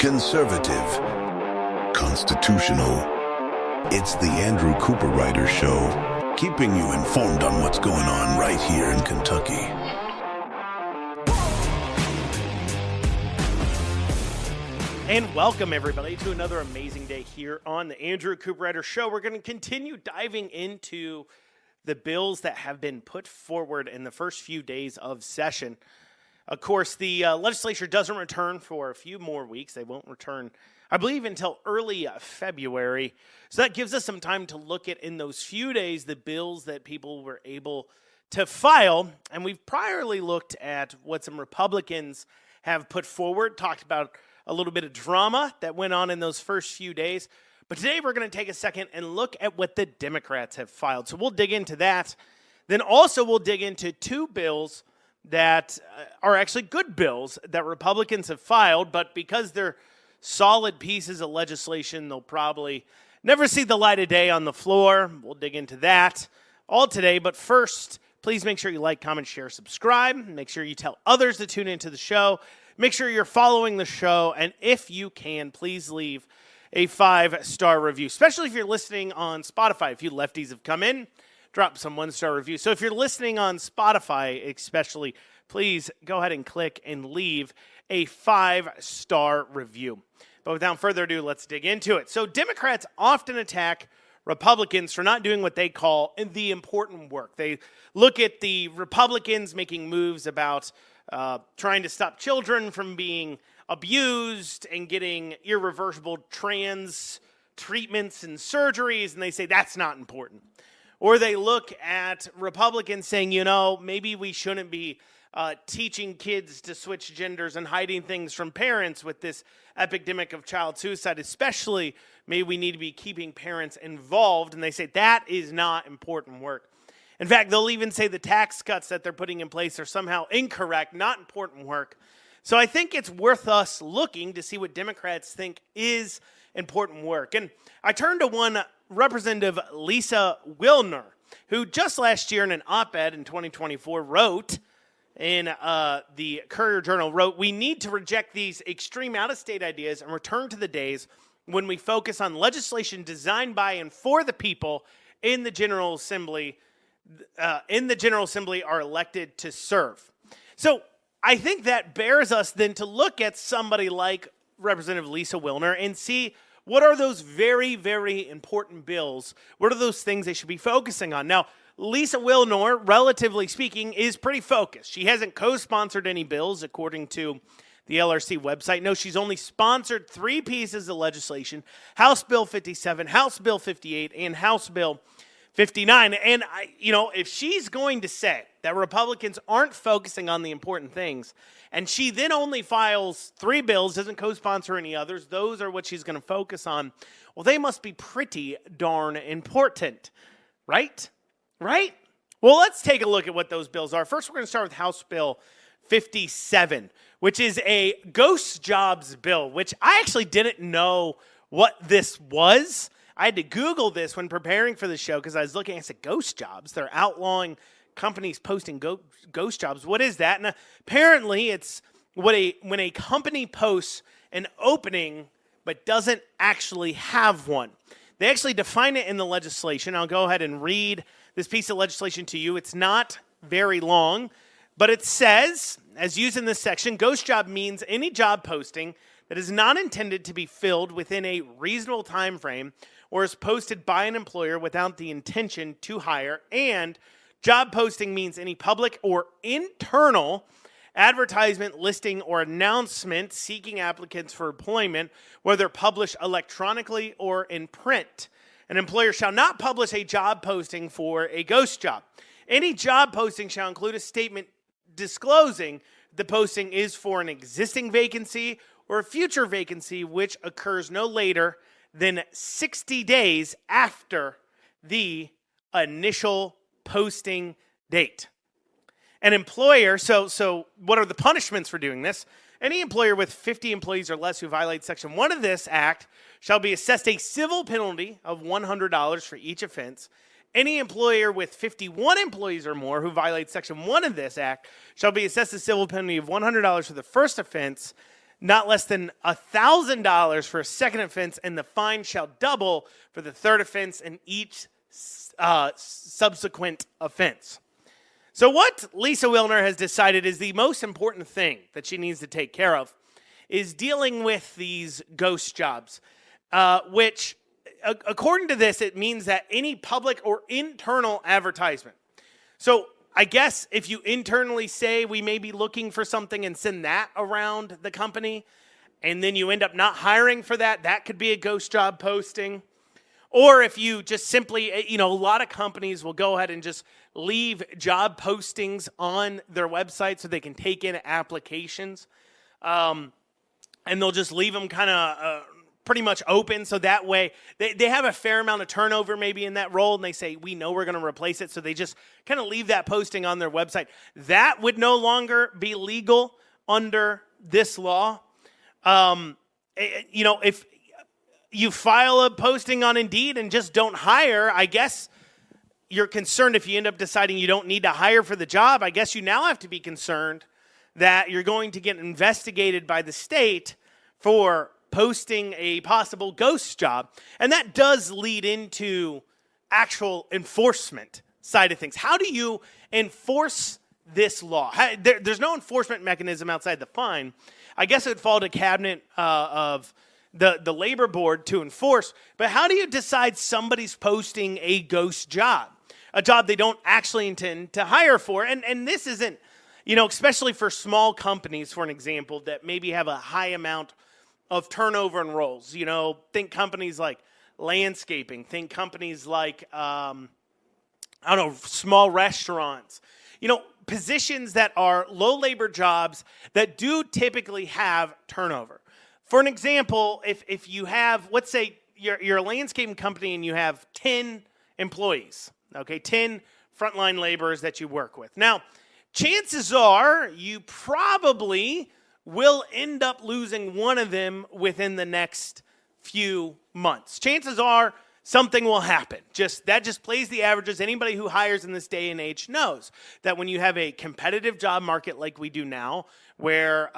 Conservative. Constitutional. It's the Andrew Cooperrider Show, keeping you informed on what's going on right here in Kentucky. And welcome, everybody, to another amazing day here on the Andrew Cooperrider Show. We're going to continue diving into the bills that have been put forward in the first few days of session. Of course, the legislature doesn't return for a few more weeks. They won't return, I believe, until early February. So that gives us some time to look at, in those few days, the bills that people were able to file. And we've priorly looked at what some Republicans have put forward, talked about a little bit of drama that went on in those first few days. But today we're going to take a second and look at what the Democrats have filed. So we'll dig into that. Then also we'll dig into two bills that are actually good bills that Republicans have filed, but because they're solid pieces of legislation, they'll probably never see the light of day on the floor. We'll dig into that all today. But first, please make sure you like, comment, share, subscribe. Make sure you tell others to tune into the show. Make sure you're following the show. And if you can, please leave a 5-star review, especially if you're listening on Spotify. A few lefties have come in. Drop some 1-star reviews. So if you're listening on Spotify especially, please go ahead and click and leave a 5-star review. But without further ado, let's dig into it. So Democrats often attack Republicans for not doing what they call the important work. They look at the Republicans making moves about trying to stop children from being abused and getting irreversible trans treatments and surgeries, and they say that's not important. Or they look at Republicans saying, you know, maybe we shouldn't be teaching kids to switch genders and hiding things from parents with this epidemic of child suicide, especially maybe we need to be keeping parents involved. And they say that is not important work. In fact, they'll even say the tax cuts that they're putting in place are somehow incorrect, not important work. So I think it's worth us looking to see what Democrats think is important work. And I turned to one Representative Lisa Wilner, who just last year in an op-ed in 2024 wrote in the Courier-Journal, wrote, "We need to reject these extreme out-of-state ideas and return to the days when we focus on legislation designed by and for the people in the General Assembly are elected to serve." So I think that bears us then to look at somebody like Representative Lisa Wilner and see what are those very, very important bills? What are those things they should be focusing on? Now, Lisa Wilner, relatively speaking, is pretty focused. She hasn't co-sponsored any bills, according to the LRC website. No, she's only sponsored 3 pieces of legislation: House Bill 57, House Bill 58, and House Bill 59. And, if she's going to say that Republicans aren't focusing on the important things, and she then only files 3 bills, doesn't co-sponsor any others, those are what she's going to focus on, well, they must be pretty darn important, right? Right? Well, let's take a look at what those bills are. First, we're going to start with House Bill 57, which is a ghost jobs bill, which I actually didn't know what this was. I had to Google this when preparing for the show because I was looking, I said, ghost jobs? They're outlawing companies posting ghost jobs. What is that? And apparently it's when a company posts an opening but doesn't actually have one. They actually define it in the legislation. I'll go ahead and read this piece of legislation to you. It's not very long, but it says, as used in this section, ghost job means any job posting that is not intended to be filled within a reasonable time frame or is posted by an employer without the intention to hire. And job posting means any public or internal advertisement, listing, or announcement seeking applicants for employment, whether published electronically or in print. An employer shall not publish a job posting for a ghost job. Any job posting shall include a statement disclosing the posting is for an existing vacancy or a future vacancy which occurs no later than 60 days after the initial posting date. An employer, so what are the punishments for doing this? Any employer with 50 employees or less who violates Section 1 of this act shall be assessed a civil penalty of $100 for each offense. Any employer with 51 employees or more who violates Section 1 of this act shall be assessed a civil penalty of $100 for the first offense. not less than $1,000 for a second offense, and the fine shall double for the third offense and each subsequent offense. So what Lisa Wilner has decided is the most important thing that she needs to take care of is dealing with these ghost jobs, which, according to this, it means that any public or internal advertisement. So I guess if you internally say we may be looking for something and send that around the company, and then you end up not hiring for that, that could be a ghost job posting. Or if you just simply, a lot of companies will go ahead and just leave job postings on their website so they can take in applications. And they'll just leave them kind of pretty much open. So that way they have a fair amount of turnover maybe in that role. And they say, we know we're going to replace it. So they just kind of leave that posting on their website. That would no longer be legal under this law. If you file a posting on Indeed and just don't hire, I guess you're concerned if you end up deciding you don't need to hire for the job. I guess you now have to be concerned that you're going to get investigated by the state for posting a possible ghost job. And that does lead into actual enforcement side of things. How do you enforce this law? There's no enforcement mechanism outside the fine. I guess it would fall to cabinet of the labor board to enforce, but how do you decide somebody's posting a ghost job, a job they don't actually intend to hire for? And this isn't, especially for small companies, for an example, that maybe have a high amount of turnover in roles. Think companies like landscaping, think companies like, small restaurants, positions that are low labor jobs that do typically have turnover. For an example, if you have, let's say you're a landscaping company and you have 10 employees, 10 frontline laborers that you work with. Now, chances are you probably will end up losing one of them within the next few months. Chances are something will happen. That just plays the averages. Anybody who hires in this day and age knows that when you have a competitive job market like we do now, where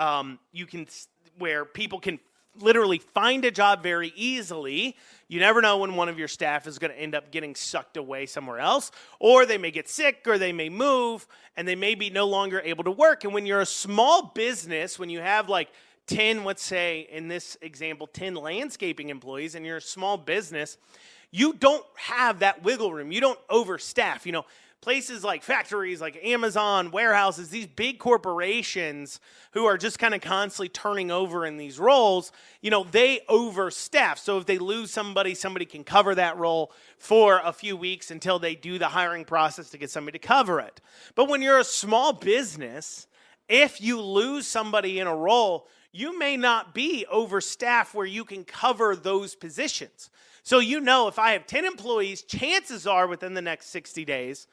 where people can literally find a job very easily, you never know when one of your staff is going to end up getting sucked away somewhere else, or they may get sick, or they may move, and they may be no longer able to work. And when you're a small business, when you have like 10, let's say in this example, 10 landscaping employees, and you're a small business, you don't have that wiggle room. You don't overstaff. Places like factories, like Amazon, warehouses, these big corporations who are just kind of constantly turning over in these roles, they overstaff. So if they lose somebody can cover that role for a few weeks until they do the hiring process to get somebody to cover it. But when you're a small business, if you lose somebody in a role, you may not be overstaffed where you can cover those positions. So if I have 10 employees, chances are within the next 60 days,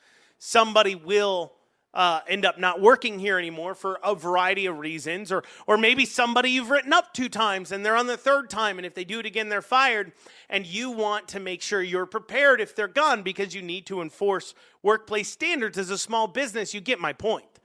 somebody will end up not working here anymore for a variety of reasons, or maybe somebody you've written up 2 times and they're on the 3rd time, and if they do it again, they're fired, and you want to make sure you're prepared if they're gone because you need to enforce workplace standards as a small business. You get my point.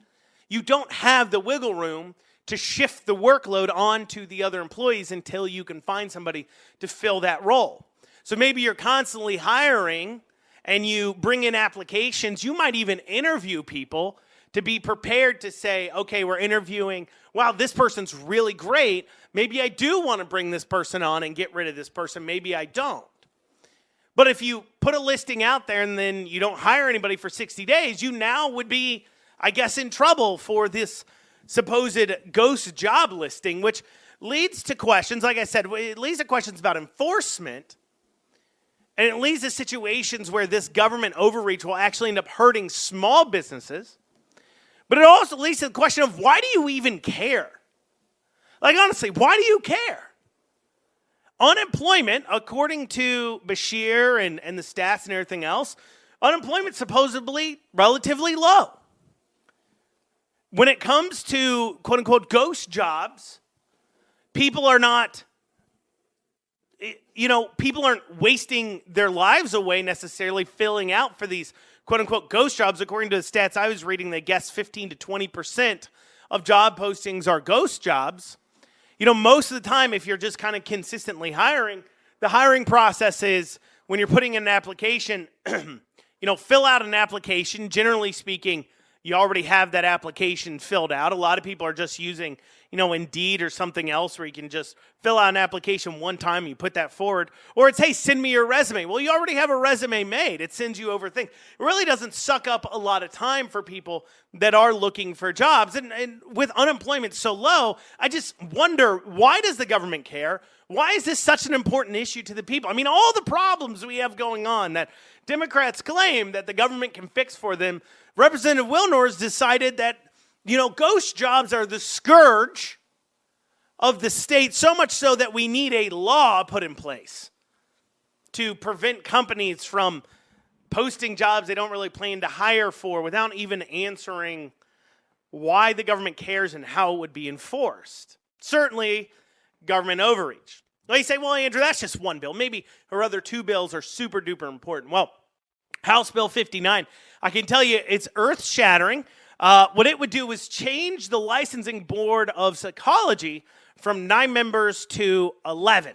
You don't have the wiggle room to shift the workload onto the other employees until you can find somebody to fill that role. So maybe you're constantly hiring and you bring in applications. You might even interview people to be prepared to say, okay, we're interviewing, wow, this person's really great. Maybe I do want to bring this person on and get rid of this person. Maybe I don't. But if you put a listing out there and then you don't hire anybody for 60 days, you now would be, I guess, in trouble for this supposed ghost job listing, which leads to questions. Like I said, it leads to questions about enforcement. And it leads to situations where this government overreach will actually end up hurting small businesses. But it also leads to the question of, why do you even care? Like, honestly, why do you care? Unemployment, according to Bashir and the stats and everything else, unemployment supposedly relatively low. When it comes to quote-unquote ghost jobs, people aren't wasting their lives away necessarily filling out for these quote-unquote ghost jobs. According to the stats I was reading, they guess 15 to 20% of job postings are ghost jobs. Most of the time, if you're just kind of consistently hiring, the hiring process is when you're putting in an application, fill out an application. Generally speaking, you already have that application filled out. A lot of people are just using, Indeed or something else where you can just fill out an application one time, you put that forward. Or it's, hey, send me your resume. Well, you already have a resume made. It sends you over things. It really doesn't suck up a lot of time for people that are looking for jobs. And with unemployment so low, I just wonder, why does the government care? Why is this such an important issue to the people? I mean, all the problems we have going on that Democrats claim that the government can fix for them, Representative Wilnor's decided that, ghost jobs are the scourge of the state, so much so that we need a law put in place to prevent companies from posting jobs they don't really plan to hire for without even answering why the government cares and how it would be enforced. Certainly, government overreach. Well, you say, well, Andrew, that's just one bill. Maybe her other two bills are super duper important. Well, House Bill 59, I can tell you it's earth-shattering. What it would do is change the licensing board of psychology from 9 members to 11.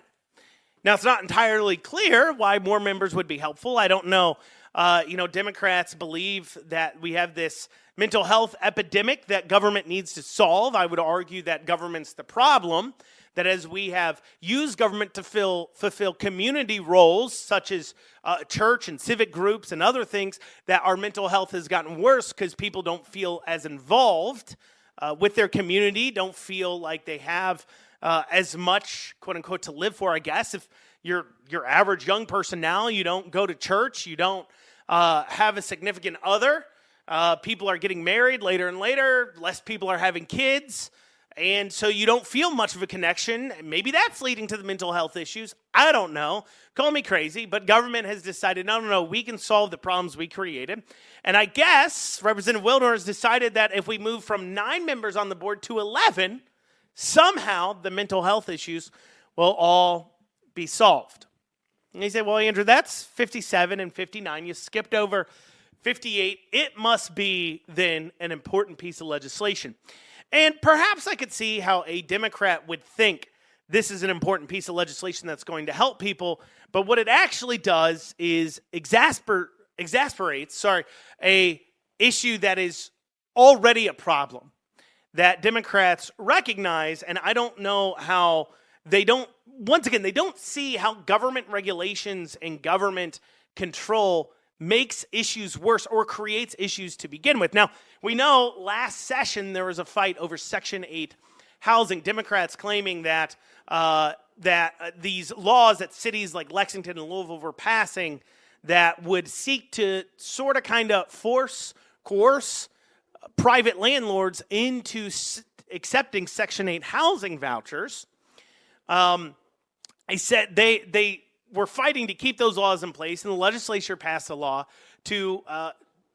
Now, it's not entirely clear why more members would be helpful. I don't know. Democrats believe that we have this mental health epidemic that government needs to solve. I would argue that government's the problem, that as we have used government to fulfill community roles such as church and civic groups and other things, that our mental health has gotten worse because people don't feel as involved with their community, don't feel like they have as much, quote unquote, to live for, I guess. If you're your average young person now, you don't go to church, you don't have a significant other, people are getting married later and later, less people are having kids. And so you don't feel much of a connection. Maybe that's leading to the mental health issues. I don't know. Call me crazy, but government has decided, no, we can solve the problems we created. And I guess Representative Wilnor has decided that if we move from 9 members on the board to 11, somehow the mental health issues will all be solved. And you say, well, Andrew, that's 57 and 59. You skipped over 58. It must be then an important piece of legislation. And perhaps I could see how a Democrat would think this is an important piece of legislation that's going to help people, but what it actually does is exasperates a issue that is already a problem that Democrats recognize, and I don't know how they don't see how government regulations and government control makes issues worse or creates issues to begin with. Now, we know last session there was a fight over Section 8 housing. Democrats claiming that these laws that cities like Lexington and Louisville were passing that would seek to sort of kind of coerce private landlords into accepting Section 8 housing vouchers. I said they were fighting to keep those laws in place, and the legislature passed a law to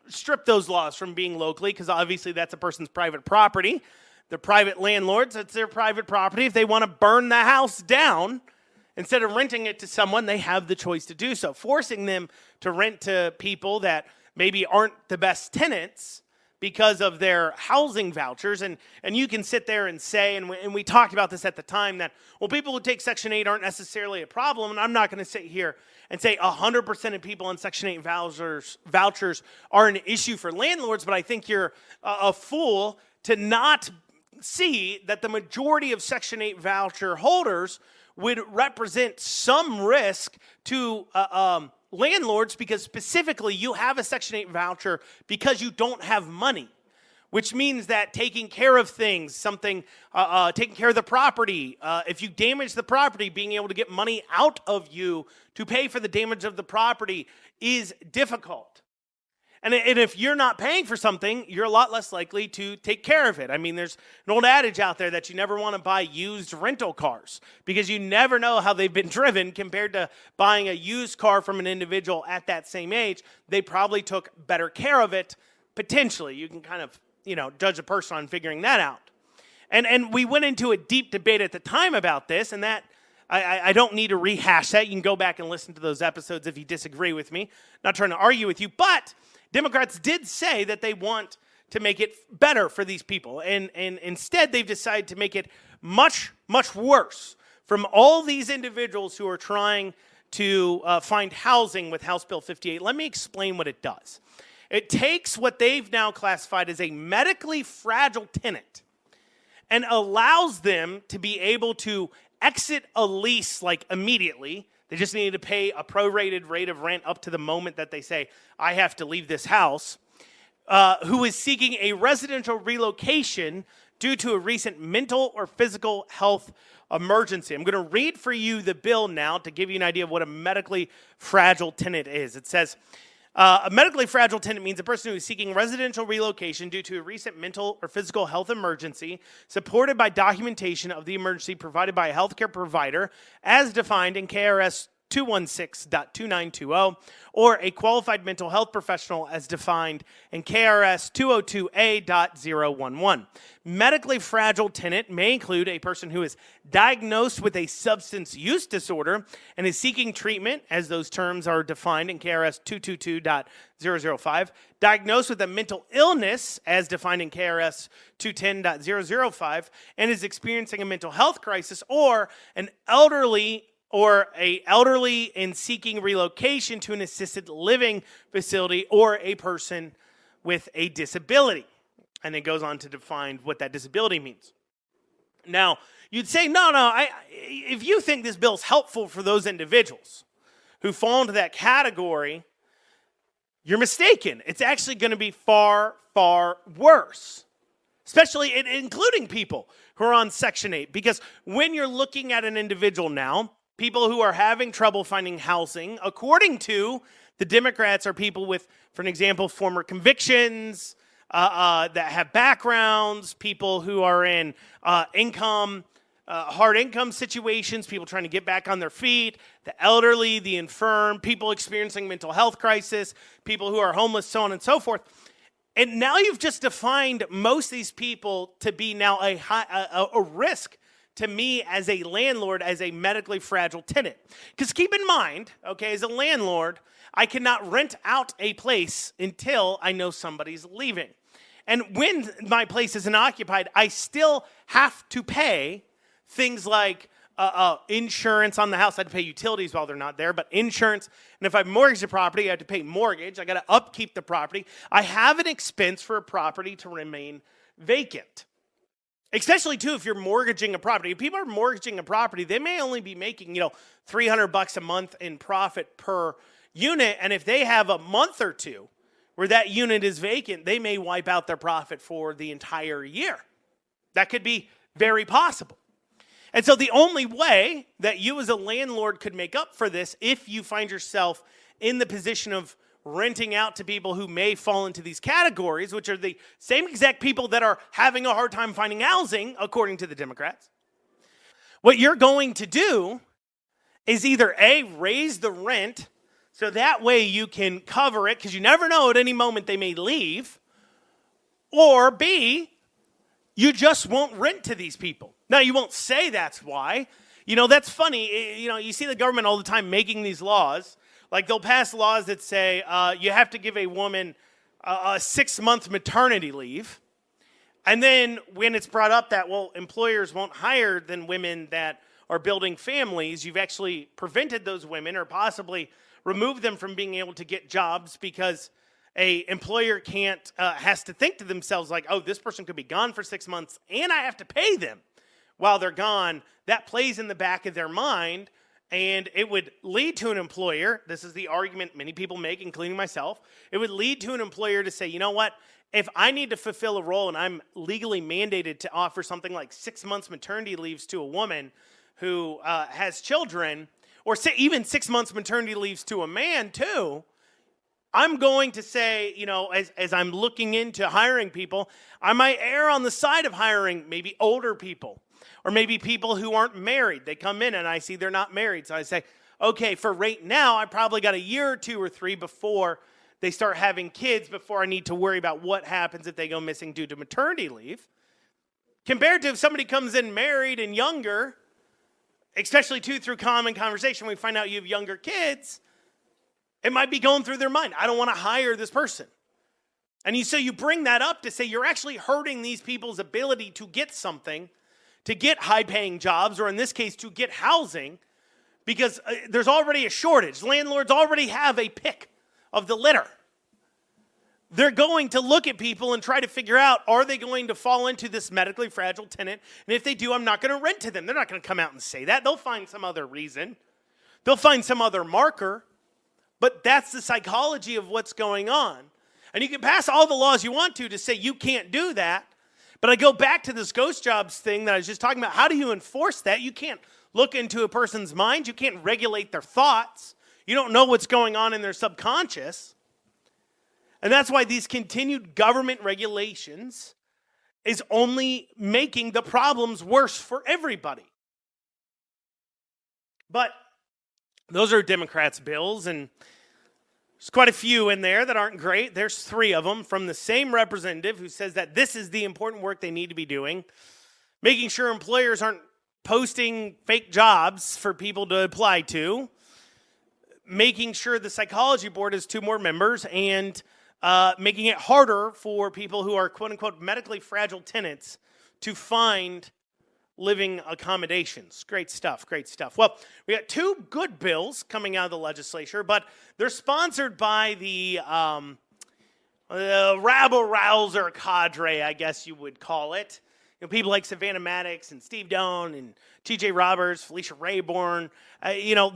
strip those laws from being locally, because obviously that's a person's private property. They're private landlords. It's their private property. If they want to burn the house down, instead of renting it to someone, they have the choice to do so. Forcing them to rent to people that maybe aren't the best tenants because of their housing vouchers. And you can sit there and say, and we talked about this at the time, that, well, people who take Section 8 aren't necessarily a problem. And I'm not going to sit here and say 100% of people on Section 8 vouchers are an issue for landlords, but I think you're a fool to not see that the majority of Section 8 voucher holders would represent some risk to landlords, because specifically you have a Section 8 voucher because you don't have money, which means that taking care of things, taking care of the property, if you damage the property, being able to get money out of you to pay for the damage of the property is difficult. And if you're not paying for something, you're a lot less likely to take care of it. I mean, there's an old adage out there that you never want to buy used rental cars because you never know how they've been driven compared to buying a used car from an individual at that same age. They probably took better care of it, potentially. You can kind of, judge a person on figuring that out. And we went into a deep debate at the time about this, and that I don't need to rehash that. You can go back and listen to those episodes if you disagree with me. Not trying to argue with you, but Democrats did say that they want to make it better for these people, and instead they've decided to make it much, much worse from all these individuals who are trying to find housing with House Bill 58. Let me explain what it does. It takes what they've now classified as a medically fragile tenant and allows them to be able to exit a lease like immediately. They just need to pay a prorated rate of rent up to the moment that they say, I have to leave this house, who is seeking a residential relocation due to a recent mental or physical health emergency. I'm going to read for you the bill now to give you an idea of what a medically fragile tenant is. It says, a medically fragile tenant means a person who is seeking residential relocation due to a recent mental or physical health emergency, supported by documentation of the emergency provided by a healthcare provider, as defined in KRS 216.2920, or a qualified mental health professional as defined in KRS 202A.011. Medically fragile tenant may include a person who is diagnosed with a substance use disorder and is seeking treatment, as those terms are defined in KRS 222.005, diagnosed with a mental illness, as defined in KRS 210.005, and is experiencing a mental health crisis, or an elderly and seeking relocation to an assisted living facility, or a person with a disability. And it goes on to define what that disability means. Now, you'd say, if you think this bill's helpful for those individuals who fall into that category, you're mistaken. It's actually going to be far, far worse, especially including people who are on Section 8. Because when you're looking at an individual now, people who are having trouble finding housing, according to the Democrats, are people with, for an example, former convictions, that have backgrounds, people who are in hard income situations, people trying to get back on their feet, the elderly, the infirm, people experiencing mental health crisis, people who are homeless, so on and so forth. And now you've just defined most of these people to be now a risk to me as a landlord, as a medically fragile tenant. Because keep in mind, okay, as a landlord, I cannot rent out a place until I know somebody's leaving. And when my place isn't occupied, I still have to pay things like insurance on the house. I have to pay utilities while they're not there, but insurance. And if I mortgage the property, I have to pay mortgage. I got to upkeep the property. I have an expense for a property to remain vacant. Especially, too, if you're mortgaging a property. If people are mortgaging a property, they may only be making, $300 a month in profit per unit. And if they have a month or two where that unit is vacant, they may wipe out their profit for the entire year. That could be very possible. And so the only way that you as a landlord could make up for this, if you find yourself in the position of renting out to people who may fall into these categories, which are the same exact people that are having a hard time finding housing, according to the Democrats, what you're going to do is either A, raise the rent so that way you can cover it, because you never know at any moment they may leave, or B, you just won't rent to these people. Now, you won't say that's why. That's funny. You see the government all the time making these laws. Like, they'll pass laws that say you have to give a woman a 6-month maternity leave. And then when it's brought up that, employers won't hire then women that are building families, you've actually prevented those women or possibly removed them from being able to get jobs because a employer has to think to themselves like, oh, this person could be gone for 6 months and I have to pay them while they're gone. That plays in the back of their mind. And it would lead to an employer, this is the argument many people make, including myself, it would lead to an employer to say, you know what, if I need to fulfill a role and I'm legally mandated to offer something like 6 months maternity leaves to a woman who has children, or say even 6 months maternity leaves to a man too, I'm going to say, as I'm looking into hiring people, I might err on the side of hiring maybe older people. Or maybe people who aren't married. They come in and I see they're not married. So I say, okay, for right now, I probably got a year or 2 or 3 before they start having kids, before I need to worry about what happens if they go missing due to maternity leave. Compared to if somebody comes in married and younger, especially too through common conversation, we find out you have younger kids, it might be going through their mind. I don't want to hire this person. And so you bring that up to say you're actually hurting these people's ability to get something, to get high-paying jobs, or in this case, to get housing, because there's already a shortage. Landlords already have a pick of the litter. They're going to look at people and try to figure out, are they going to fall into this medically fragile tenant? And if they do, I'm not going to rent to them. They're not going to come out and say that. They'll find some other reason. They'll find some other marker. But that's the psychology of what's going on. And you can pass all the laws you want to say you can't do that. But I go back to this ghost jobs thing that I was just talking about. How do you enforce that? You can't look into a person's mind. You can't regulate their thoughts. You don't know what's going on in their subconscious. And that's why these continued government regulations is only making the problems worse for everybody. But those are Democrats' bills, and there's quite a few in there that aren't great. There's 3 of them from the same representative who says that this is the important work they need to be doing, making sure employers aren't posting fake jobs for people to apply to, making sure the psychology board has 2 more members, and making it harder for people who are quote-unquote medically fragile tenants to find living accommodations. Great stuff, great stuff. Well, we got 2 good bills coming out of the legislature, but they're sponsored by the rabble-rouser cadre, I guess you would call it. You know, people like Savannah Maddox and Steve Doan and T.J. Roberts, Felicia Rayborn,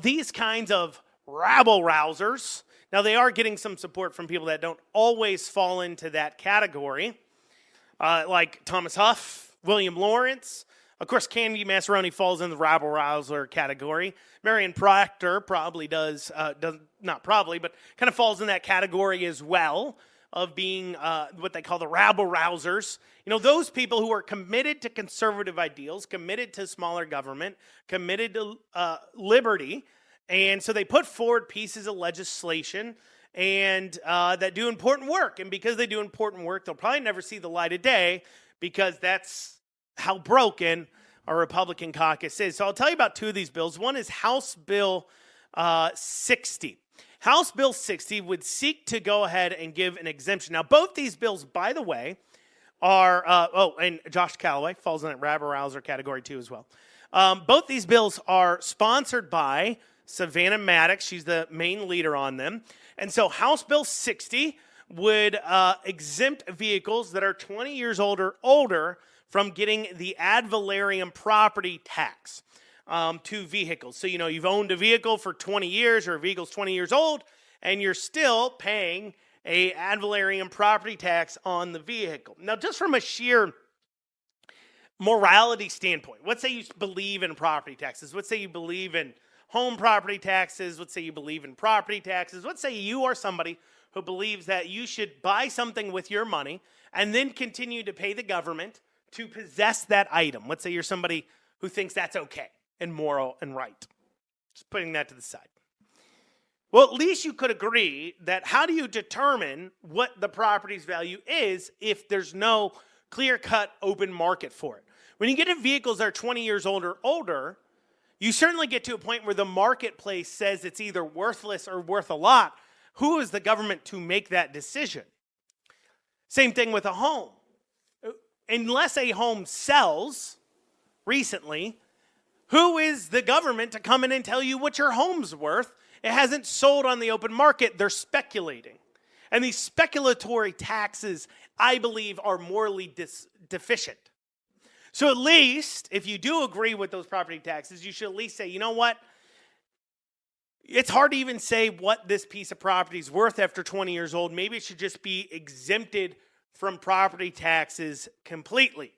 these kinds of rabble-rousers. Now, they are getting some support from people that don't always fall into that category, like Thomas Huff, William Lawrence. Of course, Candy Massaroni falls in the rabble-rouser category. Marion Proctor probably does not probably, but kind of falls in that category as well of being what they call the rabble-rousers. You know, those people who are committed to conservative ideals, committed to smaller government, committed to liberty. And so they put forward pieces of legislation and that do important work. And because they do important work, they'll probably never see the light of day because that's how broken our Republican caucus is. So I'll tell you about 2 of these bills. One is House Bill 60. House Bill 60 would seek to go ahead and give an exemption. Now, both these bills, by the way, are, and Josh Calloway falls in that rabble-rouser category too as well. Both these bills are sponsored by Savannah Maddox. She's the main leader on them. And so House Bill 60 would exempt vehicles that are 20 years old or older from getting the ad valorem property tax to vehicles. So, you've owned a vehicle for 20 years or a vehicle's 20 years old, and you're still paying a ad valorem property tax on the vehicle. Now, just from a sheer morality standpoint, let's say you believe in property taxes. Let's say you believe in home property taxes. Let's say you believe in property taxes. Let's say you are somebody who believes that you should buy something with your money and then continue to pay the government to possess that item. Let's say you're somebody who thinks that's okay and moral and right. Just putting that to the side. Well, at least you could agree that how do you determine what the property's value is if there's no clear-cut open market for it? When you get to vehicles that are 20 years old or older, you certainly get to a point where the marketplace says it's either worthless or worth a lot. Who is the government to make that decision? Same thing with a home. Unless a home sells recently, who is the government to come in and tell you what your home's worth? It hasn't sold on the open market. They're speculating. And these speculatory taxes, I believe, are morally deficient. So at least, if you do agree with those property taxes, you should at least say, you know what? It's hard to even say what this piece of property is worth after 20 years old. Maybe it should just be exempted from property taxes completely.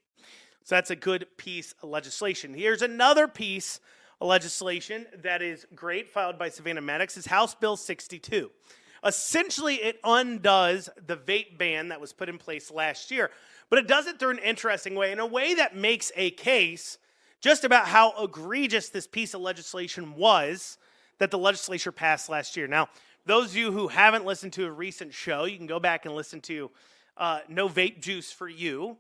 So that's a good piece of legislation. Here's another piece of legislation that is great, filed by Savannah Maddox, is House Bill 62. Essentially, it undoes the vape ban that was put in place last year, but it does it through an interesting way, in a way that makes a case just about how egregious this piece of legislation was that the legislature passed last year. Now, those of you who haven't listened to a recent show, you can go back and listen to No Vape Juice for You,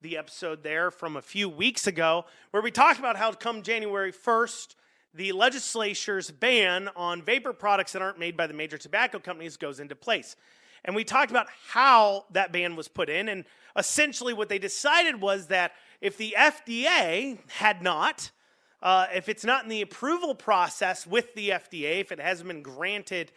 the episode there from a few weeks ago, where we talked about how come January 1st, the legislature's ban on vapor products that aren't made by the major tobacco companies goes into place. And we talked about how that ban was put in. And essentially what they decided was that if the FDA had not, if it's not in the approval process with the FDA, if it hasn't been granted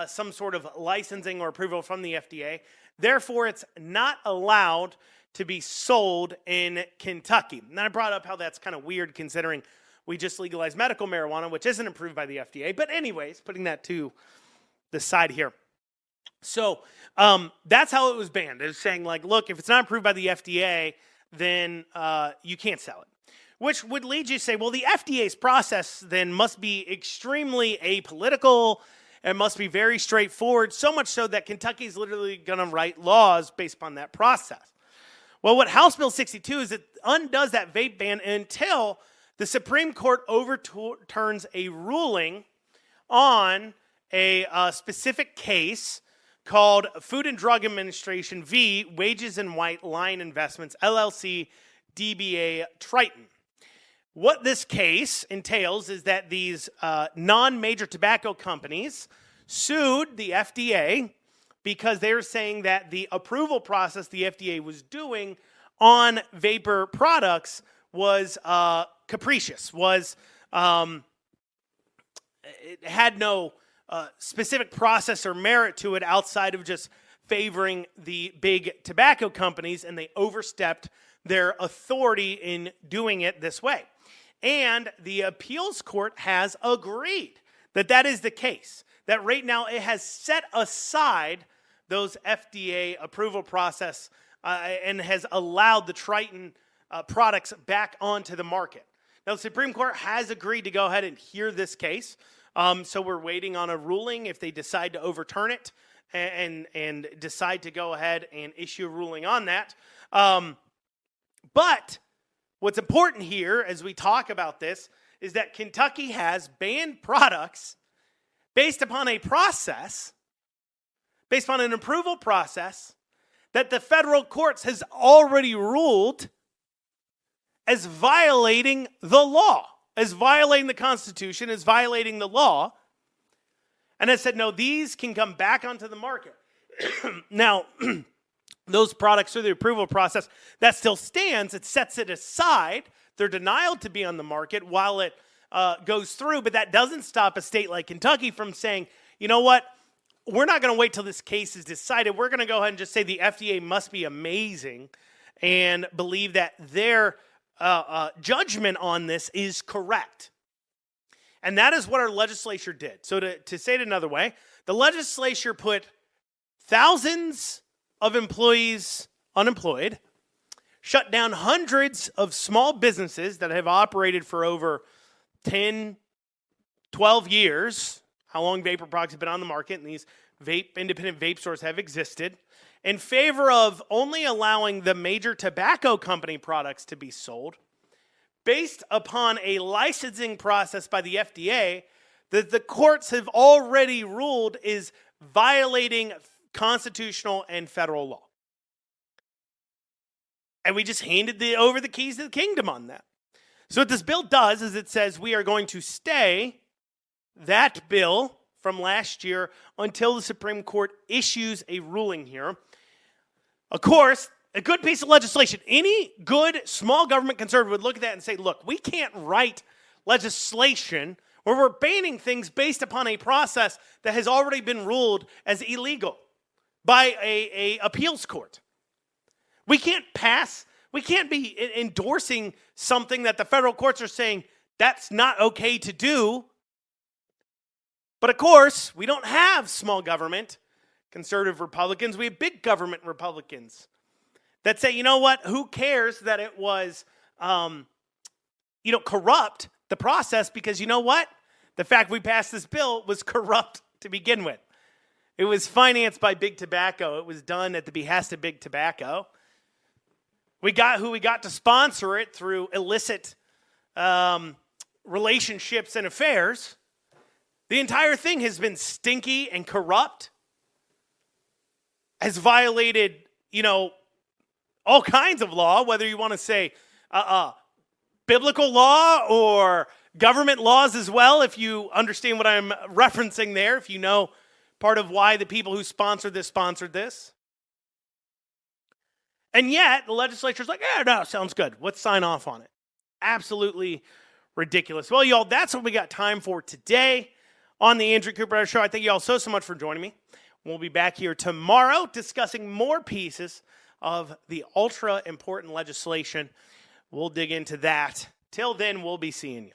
some sort of licensing or approval from the FDA, therefore it's not allowed to be sold in Kentucky. And I brought up how that's kind of weird considering we just legalized medical marijuana, which isn't approved by the FDA. But anyways, putting that to the side here. So that's how it was banned. It was saying, like, look, if it's not approved by the FDA, then you can't sell it. Which would lead you to say, well, the FDA's process then must be extremely apolitical and must be very straightforward, so much so that Kentucky's literally going to write laws based upon that process. Well, what House Bill 62 is, it undoes that vape ban until the Supreme Court overturns a ruling on a specific case called Food and Drug Administration v. Wages and White Line Investments, LLC, DBA Triton. What this case entails is that these non-major tobacco companies sued the FDA because they're saying that the approval process the FDA was doing on vapor products was capricious, it had no specific process or merit to it outside of just favoring the big tobacco companies, and they overstepped their authority in doing it this way. And the appeals court has agreed that that is the case, that right now it has set aside those FDA approval process and has allowed the Triton products back onto the market. Now, the Supreme Court has agreed to go ahead and hear this case. So we're waiting on a ruling if they decide to overturn it and decide to go ahead and issue a ruling on that. But what's important here as we talk about this is that Kentucky has banned products based upon a process, based upon an approval process that the federal courts has already ruled as violating the law, as violating the Constitution, as violating the law, and has said, no, these can come back onto the market. Now, those products through the approval process, that still stands. It sets it aside. They're denied to be on the market while it goes through, but that doesn't stop a state like Kentucky from saying, you know what, we're not going to wait till this case is decided. We're going to go ahead and just say the FDA must be amazing and believe that their judgment on this is correct. And that is what our legislature did. So to say it another way, the legislature put thousands of employees unemployed, shut down hundreds of small businesses that have operated for over 10, 12 years, how long vapor products have been on the market, and these independent vape stores have existed, in favor of only allowing the major tobacco company products to be sold, based upon a licensing process by the FDA that the courts have already ruled is violating constitutional and federal law. And we just handed over the keys to the kingdom on that. So what this bill does is it says we are going to stay that bill from last year until the Supreme Court issues a ruling here. Of course, a good piece of legislation. Any good small government conservative would look at that and say, look, we can't write legislation where we're banning things based upon a process that has already been ruled as illegal by a appeals court. We can't be endorsing something that the federal courts are saying that's not okay to do. But of course, we don't have small government conservative Republicans. We have big government Republicans that say, you know what, who cares that it was, corrupt, the process, because you know what? The fact we passed this bill was corrupt to begin with. It was financed by big tobacco. It was done at the behest of big tobacco. We got to sponsor it through illicit relationships and affairs. The entire thing has been stinky and corrupt, has violated, all kinds of law, whether you want to say biblical law or government laws as well, if you understand what I'm referencing there, if you know Part of why the people who sponsored this. And yet, the legislature's like, no, sounds good. Let's sign off on it. Absolutely ridiculous. Well, y'all, that's what we got time for today on the Andrew Cooperrider Show. I thank you all so much for joining me. We'll be back here tomorrow discussing more pieces of the ultra important legislation. We'll dig into that. Till then, we'll be seeing you.